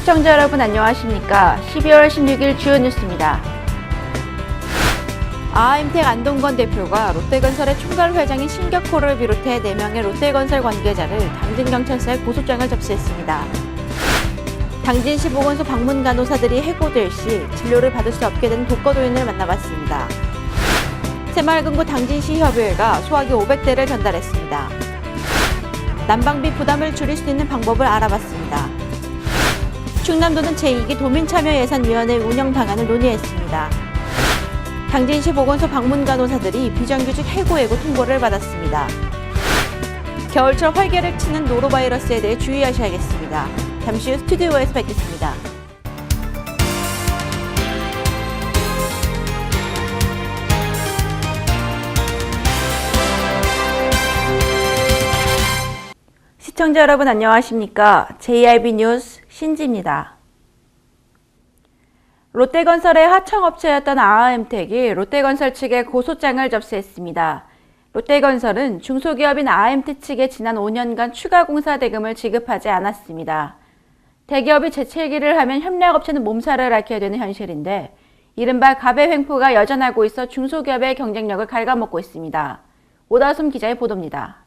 시청자 여러분 안녕하십니까? 12월 16일 주요 뉴스입니다. 아하엠텍 안동건 대표가 롯데건설의 총괄 회장인 신격호를 비롯해 4명의 롯데건설 관계자를 당진경찰서에 고소장을 접수했습니다. 당진시 보건소 방문 간호사들이 해고될 시 진료를 받을 수 없게 된 독거노인을 만나봤습니다. 새마을금고 당진시 협의회가 소화기 500대를 전달했습니다. 난방비 부담을 줄일 수 있는 방법을 알아봤습니다. 충남도는 제2기 도민참여예산위원회 운영 방안을 논의했습니다. 당진시 보건소 방문 간호사들이 비정규직 해고 예고 통보를 받았습니다. 겨울철 활개를 치는 노로바이러스에 대해 주의하셔야겠습니다. 잠시 후 스튜디오에서 뵙겠습니다. 시청자 여러분 안녕하십니까? JRB 뉴스 신지입니다. 롯데건설의 하청업체였던 아하엠텍이 롯데건설 측에 고소장을 접수했습니다. 롯데건설은 중소기업인 아하엠텍 측에 지난 5년간 추가 공사 대금을 지급하지 않았습니다. 대기업이 재채기를 하면 협력업체는 몸살을 앓게 되는 현실인데 이른바 갑의 횡포가 여전하고 있어 중소기업의 경쟁력을 갉아먹고 있습니다. 오다솜 기자의 보도입니다.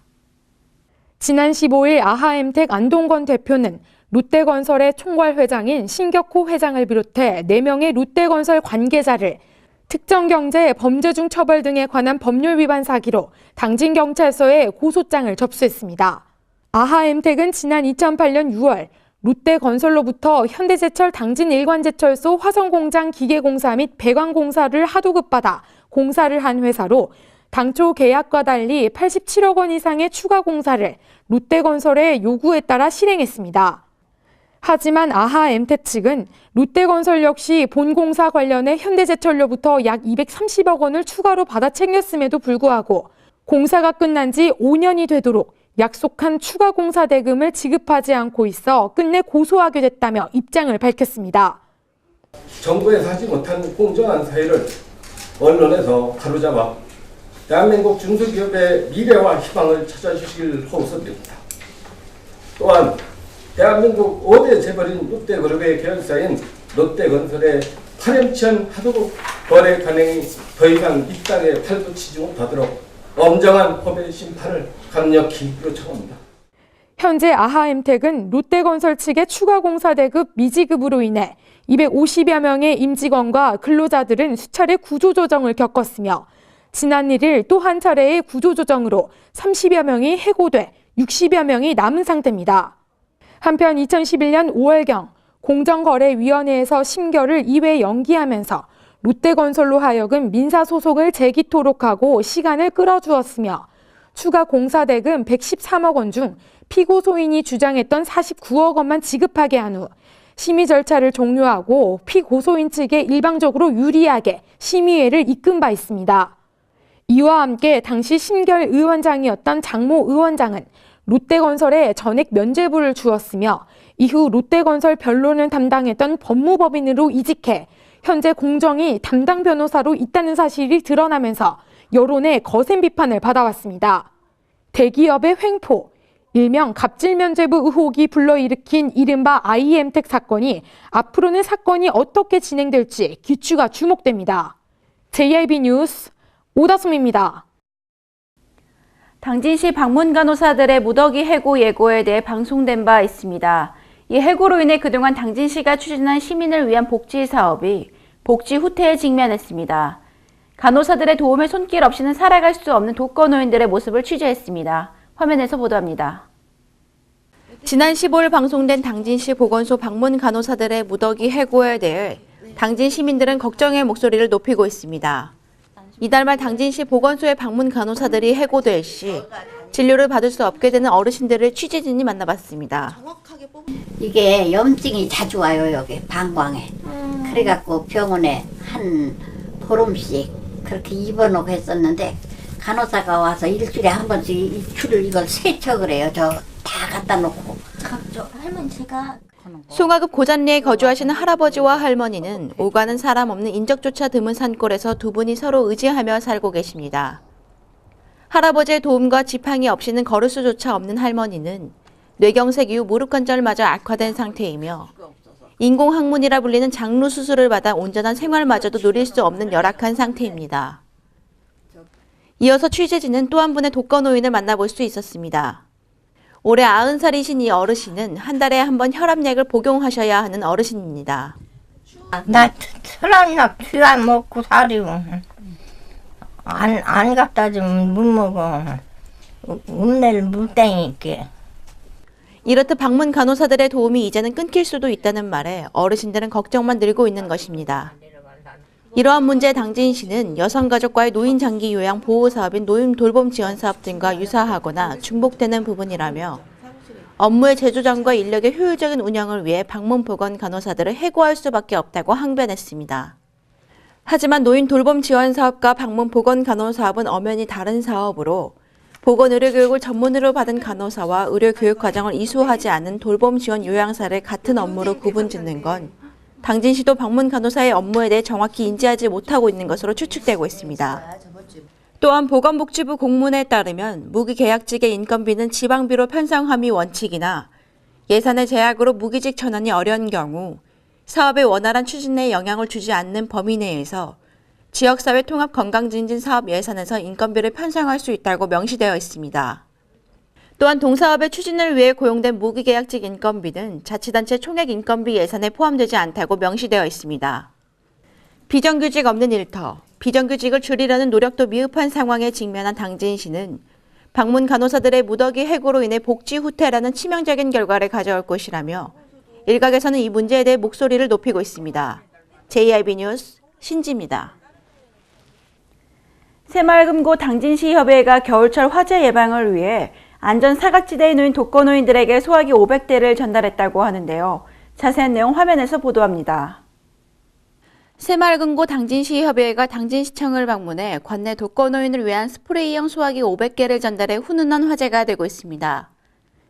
지난 15일 아하엠텍 안동건 대표는 롯데건설의 총괄 회장인 신격호 회장을 비롯해 4명의 롯데건설 관계자를 특정경제, 범죄중 처벌 등에 관한 법률 위반 사기로 당진경찰서에 고소장을 접수했습니다. 아하엠텍은 지난 2008년 6월 롯데건설로부터 현대제철 당진 일관제철소 화성공장 기계공사 및 배관공사를 하도급받아 공사를 한 회사로 당초 계약과 달리 87억 원 이상의 추가 공사를 롯데건설의 요구에 따라 실행했습니다. 하지만 아하엠텍 측은 롯데건설 역시 본 공사 관련해 현대제철로부터 약 230억 원을 추가로 받아 챙겼음에도 불구하고 공사가 끝난 지 5년이 되도록 약속한 추가 공사 대금을 지급하지 않고 있어 끝내 고소하게 됐다며 입장을 밝혔습니다. 정부에서 하지 못한 공정한 사회를 언론에서 바로잡아 대한민국 중소기업의 미래와 희망을 찾아주시길 호소드립니다. 또한 대한민국 5대 재벌인 롯데그룹의 계열사인 롯데건설의 파렴치한 하도급 거래 관행이 더 이상 이 땅에 팔붙이지 못하도록 엄정한 법의 심판을 강력히 요청합니다. 현재 아하엠텍은 롯데건설 측의 추가 공사 대급 미지급으로 인해 250여 명의 임직원과 근로자들은 수차례 구조조정을 겪었으며 지난 1일 또 한 차례의 구조조정으로 30여 명이 해고돼 60여 명이 남은 상태입니다. 한편 2011년 5월경 공정거래위원회에서 심결을 2회 연기하면서 롯데건설로 하여금 민사소송을 제기토록 하고 시간을 끌어주었으며 추가 공사대금 113억 원 중 피고소인이 주장했던 49억 원만 지급하게 한 후 심의 절차를 종료하고 피고소인 측에 일방적으로 유리하게 심의회를 이끈 바 있습니다. 이와 함께 당시 신결 의원장이었던 장모 의원장은 롯데건설에 전액 면죄부를 주었으며 이후 롯데건설 변론을 담당했던 법무법인으로 이직해 현재 공정위 담당 변호사로 있다는 사실이 드러나면서 여론의 거센 비판을 받아왔습니다. 대기업의 횡포, 일명 갑질면죄부 의혹이 불러일으킨 이른바 아이엠텍 사건이 앞으로는 사건이 어떻게 진행될지 귀추가 주목됩니다. JRB 뉴스 오다솜입니다. 당진시 방문 간호사들의 무더기 해고 예고에 대해 방송된 바 있습니다. 이 해고로 인해 그동안 당진시가 추진한 시민을 위한 복지 사업이 복지 후퇴에 직면했습니다. 간호사들의 도움의 손길 없이는 살아갈 수 없는 독거노인들의 모습을 취재했습니다. 화면에서 보도합니다. 지난 15일 방송된 당진시 보건소 방문 간호사들의 무더기 해고에 대해 당진 시민들은 걱정의 목소리를 높이고 있습니다. 이달 말 당진시 보건소의 방문 간호사들이 해고될 시 진료를 받을 수 없게 되는 어르신들을 취재진이 만나봤습니다. 이게 염증이 자주 와요, 여기 방광에. 그래갖고 병원에 한 보름씩 그렇게 입원하고 했었는데 간호사가 와서 일주일에 한 번씩 이 줄을 이걸 세척을 해요. 저 다 갖다 놓고. 저 할머니 제가 송화급 고잔리에 거주하시는 할아버지와 할머니는 오가는 사람 없는 인적조차 드문 산골에서 두 분이 서로 의지하며 살고 계십니다. 할아버지의 도움과 지팡이 없이는 걸을 수조차 없는 할머니는 뇌경색 이후 무릎 관절마저 악화된 상태이며 인공항문이라 불리는 장루 수술을 받아 온전한 생활마저도 누릴 수 없는 열악한 상태입니다. 이어서 취재진은 또 한 분의 독거노인을 만나볼 수 있었습니다. 올해 90살이신 이 어르신은 한 달에 한 번 혈압약을 복용하셔야 하는 어르신입니다. 나 트라이나 쥐안 먹고 살이고 안 갖다 주면 못 먹어. 음내를 물땡이게. 이렇듯 방문 간호사들의 도움이 이제는 끊길 수도 있다는 말에 어르신들은 걱정만 늘고 있는 것입니다. 이러한 문제에 당진 씨는 여성가족과의 노인 장기 요양 보호 사업인 노인 돌봄 지원 사업 등과 유사하거나 중복되는 부분이라며 업무의 재조정과 인력의 효율적인 운영을 위해 방문 보건 간호사들을 해고할 수밖에 없다고 항변했습니다. 하지만 노인 돌봄 지원 사업과 방문 보건 간호 사업은 엄연히 다른 사업으로 보건 의료 교육을 전문으로 받은 간호사와 의료 교육 과정을 이수하지 않은 돌봄 지원 요양사를 같은 업무로 구분짓는 건 당진 씨도 방문 간호사의 업무에 대해 정확히 인지하지 못하고 있는 것으로 추측되고 있습니다. 또한 보건복지부 공문에 따르면 무기계약직의 인건비는 지방비로 편성함이 원칙이나 예산의 제약으로 무기직 전환이 어려운 경우 사업의 원활한 추진에 영향을 주지 않는 범위 내에서 지역사회 통합 건강증진 사업 예산에서 인건비를 편성할 수 있다고 명시되어 있습니다. 또한 동사업의 추진을 위해 고용된 무기계약직 인건비는 자치단체 총액 인건비 예산에 포함되지 않다고 명시되어 있습니다. 비정규직 없는 일터, 비정규직을 줄이려는 노력도 미흡한 상황에 직면한 당진 씨는 방문 간호사들의 무더기 해고로 인해 복지 후퇴라는 치명적인 결과를 가져올 것이라며 일각에서는 이 문제에 대해 목소리를 높이고 있습니다. JIB 뉴스 신지입니다. 새마을금고 당진시 협의회가 겨울철 화재 예방을 위해 안전 사각지대에 놓인 독거노인들에게 소화기 500대를 전달했다고 하는데요. 자세한 내용 화면에서 보도합니다. 새마을금고 당진시 협의회가 당진시청을 방문해 관내 독거노인을 위한 스프레이형 소화기 500개를 전달해 훈훈한 화제가 되고 있습니다.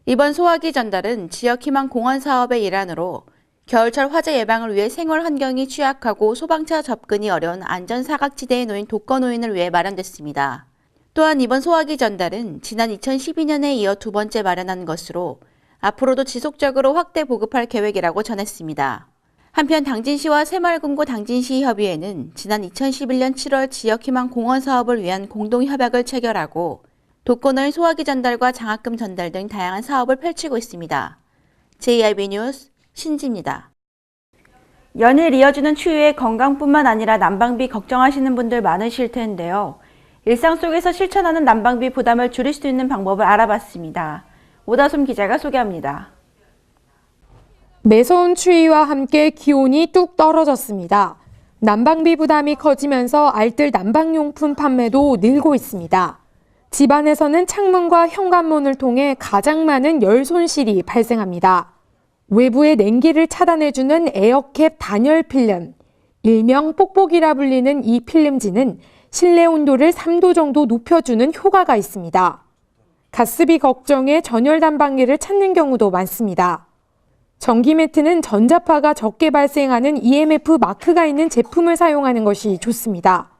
이번 소화기 전달은 지역희망 공원 사업의 일환으로 겨울철 화재 예방을 위해 생활 환경이 취약하고 소방차 접근이 어려운 안전 사각지대에 놓인 독거노인을 위해 마련됐습니다. 또한 이번 소화기 전달은 지난 2012년에 이어 두 번째 마련한 것으로 앞으로도 지속적으로 확대 보급할 계획이라고 전했습니다. 한편 당진시와 새마을금고 당진시 협의회는 지난 2011년 7월 지역희망 공원 사업을 위한 공동협약을 체결하고 독거노인 소화기 전달과 장학금 전달 등 다양한 사업을 펼치고 있습니다. JIB 뉴스 신지입니다. 연일 이어지는 추위에 건강뿐만 아니라 난방비 걱정하시는 분들 많으실 텐데요. 일상 속에서 실천하는 난방비 부담을 줄일 수 있는 방법을 알아봤습니다. 오다솜 기자가 소개합니다. 매서운 추위와 함께 기온이 뚝 떨어졌습니다. 난방비 부담이 커지면서 알뜰 난방용품 판매도 늘고 있습니다. 집안에서는 창문과 현관문을 통해 가장 많은 열 손실이 발생합니다. 외부의 냉기를 차단해주는 에어캡 단열 필름, 일명 뽁뽁이라 불리는 이 필름지는 실내 온도를 3도 정도 높여주는 효과가 있습니다. 가스비 걱정에 전열 난방기를 찾는 경우도 많습니다. 전기 매트는 전자파가 적게 발생하는 EMF 마크가 있는 제품을 사용하는 것이 좋습니다.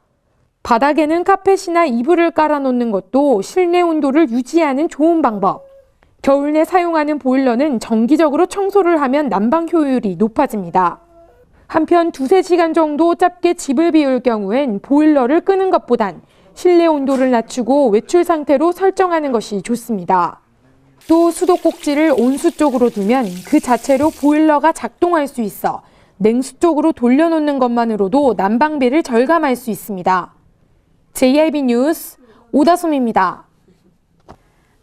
바닥에는 카펫이나 이불을 깔아놓는 것도 실내 온도를 유지하는 좋은 방법. 겨울 내 사용하는 보일러는 정기적으로 청소를 하면 난방 효율이 높아집니다. 한편 2-3시간 정도 짧게 집을 비울 경우엔 보일러를 끄는 것보단 실내 온도를 낮추고 외출 상태로 설정하는 것이 좋습니다. 또 수도꼭지를 온수 쪽으로 두면 그 자체로 보일러가 작동할 수 있어 냉수 쪽으로 돌려놓는 것만으로도 난방비를 절감할 수 있습니다. JIB 뉴스 오다솜입니다.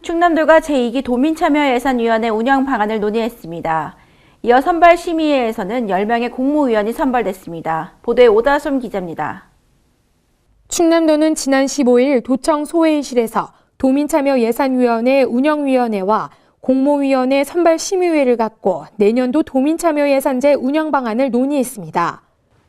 충남도가 제2기 도민참여예산위원회 운영 방안을 논의했습니다. 이어 선발심의회에서는 10명의 공모위원이 선발됐습니다. 보도에 오다솜 기자입니다. 충남도는 지난 15일 도청 소회의실에서 도민참여예산위원회 운영위원회와 공모위원회 선발심의회를 갖고 내년도 도민참여예산제 운영 방안을 논의했습니다.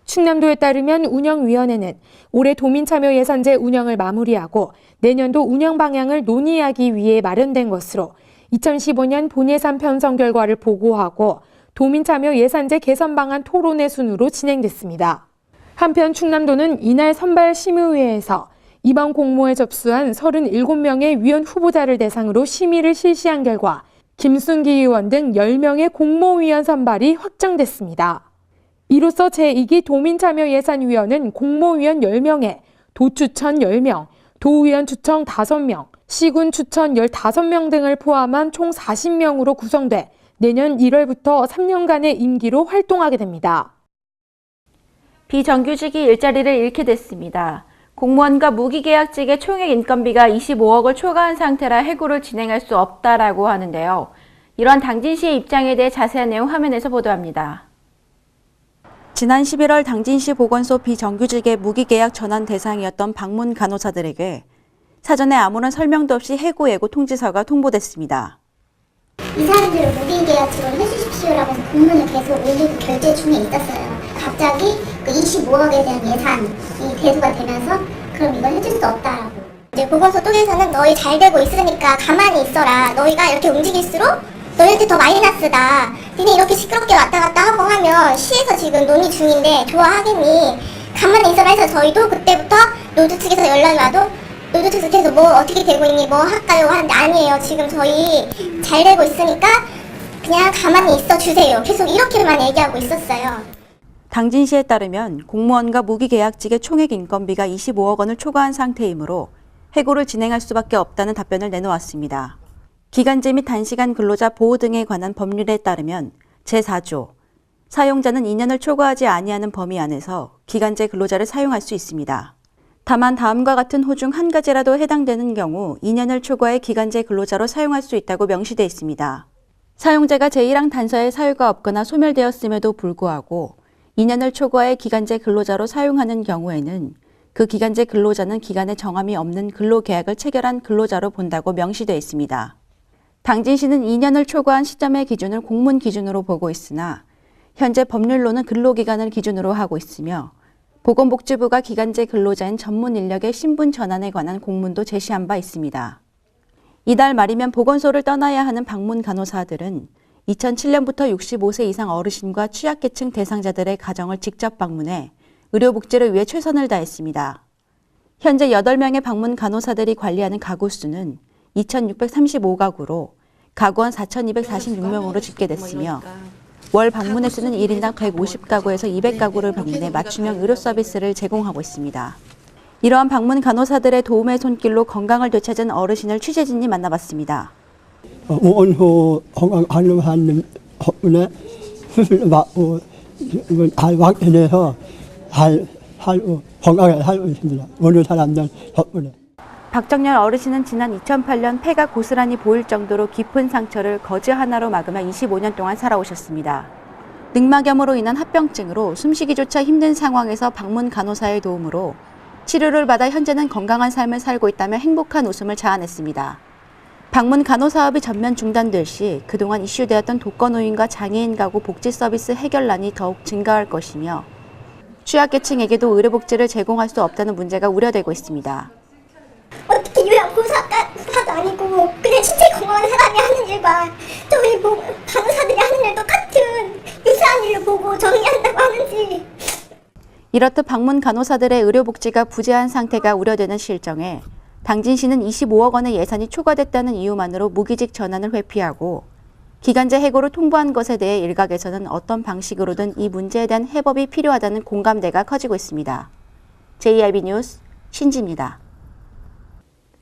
충남도에 따르면 운영위원회는 올해 도민참여예산제 운영을 마무리하고 내년도 운영 방향을 논의하기 위해 마련된 것으로 2015년 본예산 편성 결과를 보고하고 도민참여예산제 개선 방안 토론회 순으로 진행됐습니다. 한편 충남도는 이날 선발심의회에서 이번 공모에 접수한 37명의 위원 후보자를 대상으로 심의를 실시한 결과 김순기 의원 등 10명의 공모위원 선발이 확정됐습니다. 이로써 제2기 도민참여예산위원은 공모위원 10명에 도추천 10명, 도의원 추천 5명, 시군 추천 15명 등을 포함한 총 40명으로 구성돼 내년 1월부터 3년간의 임기로 활동하게 됩니다. 비정규직이 일자리를 잃게 됐습니다. 공무원과 무기계약직의 총액 인건비가 25억을 초과한 상태라 해고를 진행할 수 없다라고 하는데요. 이러한 당진시의 입장에 대해 자세한 내용 화면에서 보도합니다. 지난 11월 당진시 보건소 비정규직의 무기계약 전환 대상이었던 방문 간호사들에게 사전에 아무런 설명도 없이 해고 예고 통지서가 통보됐습니다. 이 사람들을 무기계약직으로 해주십시오라고 해서 공문을 계속 올리고 결제 중에 있었어요. 갑자기 그 25억에 대한 예산이 대두가 되면서 그럼 이걸 해줄 수 없다라고. 이제 보건소 쪽에서는 너희 잘 되고 있으니까 가만히 있어라. 너희가 이렇게 움직일수록 너희한테 더 마이너스다. 니네 이렇게 시끄럽게 왔다 갔다 하고 하면 시에서 지금 논의 중인데 좋아하겠니? 가만히 있어라 해서 저희도 그때부터 노조 측에서 연락이 와도 노조 측에서 계속 뭐 어떻게 되고 있니? 뭐 할까요? 하는데 아니에요. 지금 저희 잘 되고 있으니까 그냥 가만히 있어 주세요. 계속 이렇게만 얘기하고 있었어요. 당진시에 따르면 공무원과 무기계약직의 총액 인건비가 25억 원을 초과한 상태이므로 해고를 진행할 수밖에 없다는 답변을 내놓았습니다. 기간제 및 단시간 근로자 보호 등에 관한 법률에 따르면 제4조, 사용자는 2년을 초과하지 아니하는 범위 안에서 기간제 근로자를 사용할 수 있습니다. 다만 다음과 같은 호 중 한 가지라도 해당되는 경우 2년을 초과해 기간제 근로자로 사용할 수 있다고 명시되어 있습니다. 사용자가 제1항 단서에 사유가 없거나 소멸되었음에도 불구하고 2년을 초과해 기간제 근로자로 사용하는 경우에는 그 기간제 근로자는 기간에 정함이 없는 근로계약을 체결한 근로자로 본다고 명시되어 있습니다. 당진시는 2년을 초과한 시점의 기준을 공문 기준으로 보고 있으나 현재 법률로는 근로기간을 기준으로 하고 있으며 보건복지부가 기간제 근로자인 전문 인력의 신분 전환에 관한 공문도 제시한 바 있습니다. 이달 말이면 보건소를 떠나야 하는 방문 간호사들은 2007년부터 65세 이상 어르신과 취약계층 대상자들의 가정을 직접 방문해 의료복지를 위해 최선을 다했습니다. 현재 8명의 방문 간호사들이 관리하는 가구 수는 2,635가구로 가구원 4,246명으로 집계됐으며 월 방문 횟수는 1인당 150가구에서 200가구를 방문해 맞춤형 의료 서비스를 제공하고 있습니다. 이러한 방문 간호사들의 도움의 손길로 건강을 되찾은 어르신을 취재진이 만나봤습니다. 원호 건강관리사님 덕분에 수술을 받고 잘 확진해서 잘 살고 건강하게 살고 있습니다. 모든 사람들 덕분에. 박정열 어르신은 지난 2008년 폐가 고스란히 보일 정도로 깊은 상처를 거즈 하나로 막으며 25년 동안 살아오셨습니다. 늑막염으로 인한 합병증으로 숨쉬기조차 힘든 상황에서 방문 간호사의 도움으로 치료를 받아 현재는 건강한 삶을 살고 있다며 행복한 웃음을 자아냈습니다. 방문 간호사업이 전면 중단될 시 그동안 이슈되었던 독거노인과 장애인 가구 복지 서비스 해결란이 더욱 증가할 것이며 취약계층에게도 의료복지를 제공할 수 없다는 문제가 우려되고 있습니다. 어떻게 요양보호사도 아니고 그냥 신체 건강한 사람이 하는 일과 저희 간호사들이 하는 일도 같은 유사한 일로 보고 정리한다고 하는지. 이렇듯 방문 간호사들의 의료복지가 부재한 상태가 우려되는 실정에 당진시는 25억 원의 예산이 초과됐다는 이유만으로 무기직 전환을 회피하고 기간제 해고를 통보한 것에 대해 일각에서는 어떤 방식으로든 이 문제에 대한 해법이 필요하다는 공감대가 커지고 있습니다. JIB 뉴스 신지입니다.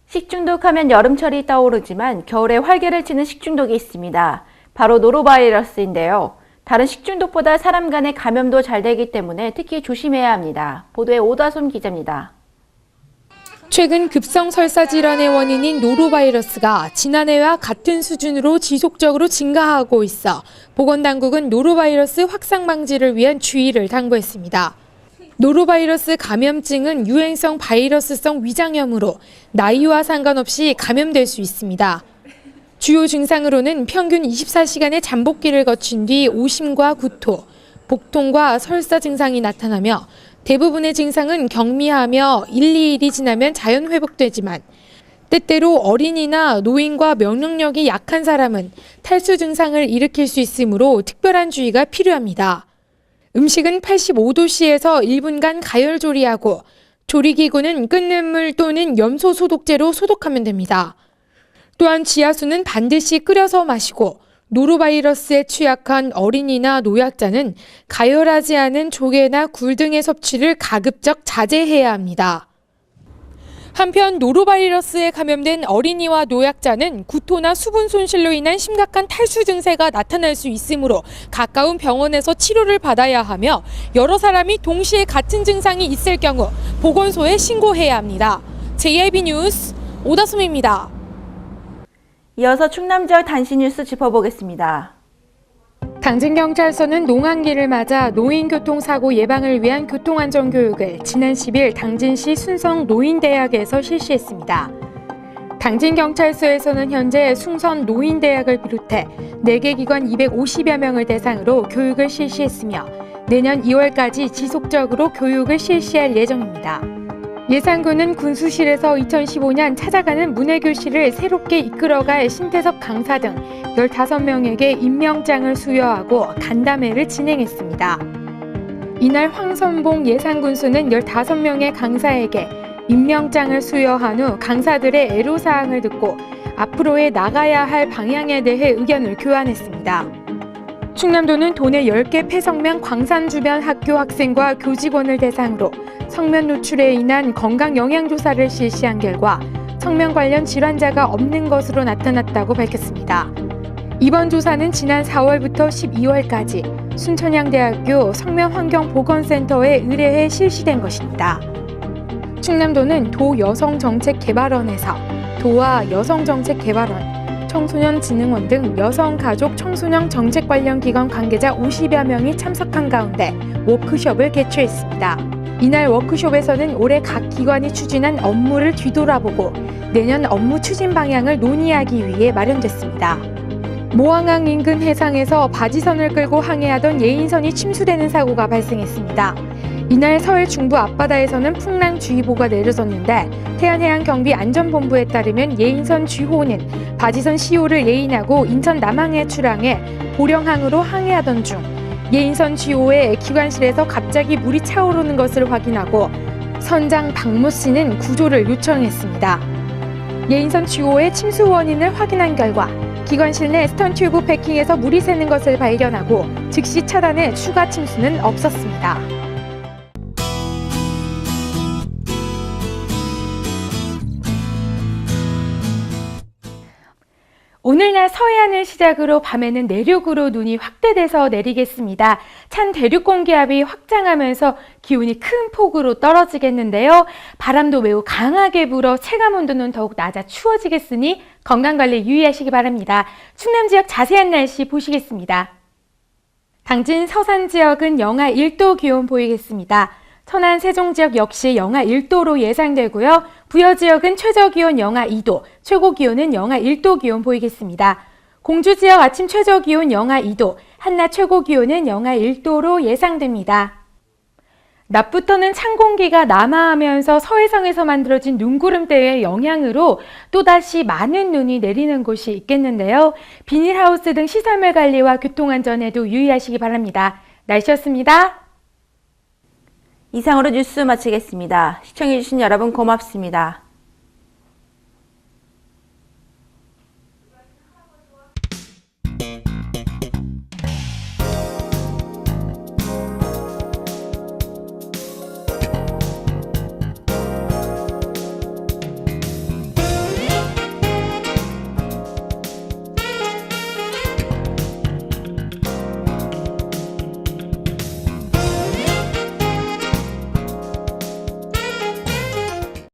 식중독하면 여름철이 떠오르지만 겨울에 활개를 치는 식중독이 있습니다. 바로 노로바이러스인데요. 다른 식중독보다 사람 간의 감염도 잘 되기 때문에 특히 조심해야 합니다. 보도에 오다솜 기자입니다. 최근 급성 설사 질환의 원인인 노로바이러스가 지난해와 같은 수준으로 지속적으로 증가하고 있어 보건당국은 노로바이러스 확산 방지를 위한 주의를 당부했습니다. 노로바이러스 감염증은 유행성 바이러스성 위장염으로 나이와 상관없이 감염될 수 있습니다. 주요 증상으로는 평균 24시간의 잠복기를 거친 뒤 오심과 구토, 복통과 설사 증상이 나타나며 대부분의 증상은 경미하며 1-2일이 지나면 자연 회복되지만 때때로 어린이나 노인과 면역력이 약한 사람은 탈수 증상을 일으킬 수 있으므로 특별한 주의가 필요합니다. 음식은 85도씨에서 1분간 가열 조리하고 조리기구는 끓는 물 또는 염소 소독제로 소독하면 됩니다. 또한 지하수는 반드시 끓여서 마시고 노로바이러스에 취약한 어린이나 노약자는 가열하지 않은 조개나 굴 등의 섭취를 가급적 자제해야 합니다. 한편 노로바이러스에 감염된 어린이와 노약자는 구토나 수분 손실로 인한 심각한 탈수 증세가 나타날 수 있으므로 가까운 병원에서 치료를 받아야 하며 여러 사람이 동시에 같은 증상이 있을 경우 보건소에 신고해야 합니다. JIB 뉴스 오다솜입니다. 이어서 충남 지역 단신 뉴스 짚어보겠습니다. 당진경찰서는 농한기를 맞아 노인교통사고 예방을 위한 교통안전교육을 지난 10일 당진시 순성 노인대학에서 실시했습니다. 당진경찰서에서는 현재 숭선 노인대학을 비롯해 4개 기관 250여 명을 대상으로 교육을 실시했으며 내년 2월까지 지속적으로 교육을 실시할 예정입니다. 예산군은 군수실에서 2015년 찾아가는 문해교실을 새롭게 이끌어갈 신태섭 강사 등 15명에게 임명장을 수여하고 간담회를 진행했습니다. 이날 황선봉 예산군수는 15명의 강사에게 임명장을 수여한 후 강사들의 애로사항을 듣고 앞으로의 나가야 할 방향에 대해 의견을 교환했습니다. 충남도는 도내 10개 폐성면 광산 주변 학교 학생과 교직원을 대상으로 성면 노출에 인한 건강 영양조사를 실시한 결과 성면 관련 질환자가 없는 것으로 나타났다고 밝혔습니다. 이번 조사는 지난 4월부터 12월까지 순천향대학교 성면환경보건센터에 의뢰해 실시된 것입니다. 충남도는 도여성정책개발원에서 도와 여성정책개발원, 청소년진흥원 등 여성가족 청소년 정책 관련 기관 관계자 50여 명이 참석한 가운데 워크숍을 개최했습니다. 이날 워크숍에서는 올해 각 기관이 추진한 업무를 뒤돌아보고 내년 업무 추진 방향을 논의하기 위해 마련됐습니다. 모항항 인근 해상에서 바지선을 끌고 항해하던 예인선이 침수되는 사고가 발생했습니다. 이날 서해 중부 앞바다에서는 풍랑주의보가 내려졌는데 태안해양경비안전본부에 따르면 예인선 G호는 바지선 C호를 예인하고 인천 남항에 출항해 보령항으로 항해하던 중 예인선 G호의 기관실에서 갑자기 물이 차오르는 것을 확인하고 선장 박모 씨는 구조를 요청했습니다. 예인선 G호의 침수 원인을 확인한 결과 기관실 내 스턴튜브 패킹에서 물이 새는 것을 발견하고 즉시 차단해 추가 침수는 없었습니다. 오늘날 서해안을 시작으로 밤에는 내륙으로 눈이 확대돼서 내리겠습니다. 찬 대륙 공기압이 확장하면서 기온이 큰 폭으로 떨어지겠는데요. 바람도 매우 강하게 불어 체감온도는 더욱 낮아 추워지겠으니 건강관리 유의하시기 바랍니다. 충남 지역 자세한 날씨 보시겠습니다. 당진 서산 지역은 영하 1도 기온 보이겠습니다. 천안 세종 지역 역시 영하 1도로 예상되고요. 부여 지역은 최저기온 영하 2도, 최고기온은 영하 1도 기온 보이겠습니다. 공주 지역 아침 최저기온 영하 2도, 한낮 최고기온은 영하 1도로 예상됩니다. 낮부터는 찬 공기가 남하하면서 서해상에서 만들어진 눈구름대의 영향으로 또다시 많은 눈이 내리는 곳이 있겠는데요. 비닐하우스 등 시설물 관리와 교통안전에도 유의하시기 바랍니다. 날씨였습니다. 이상으로 뉴스 마치겠습니다. 시청해주신 여러분 고맙습니다.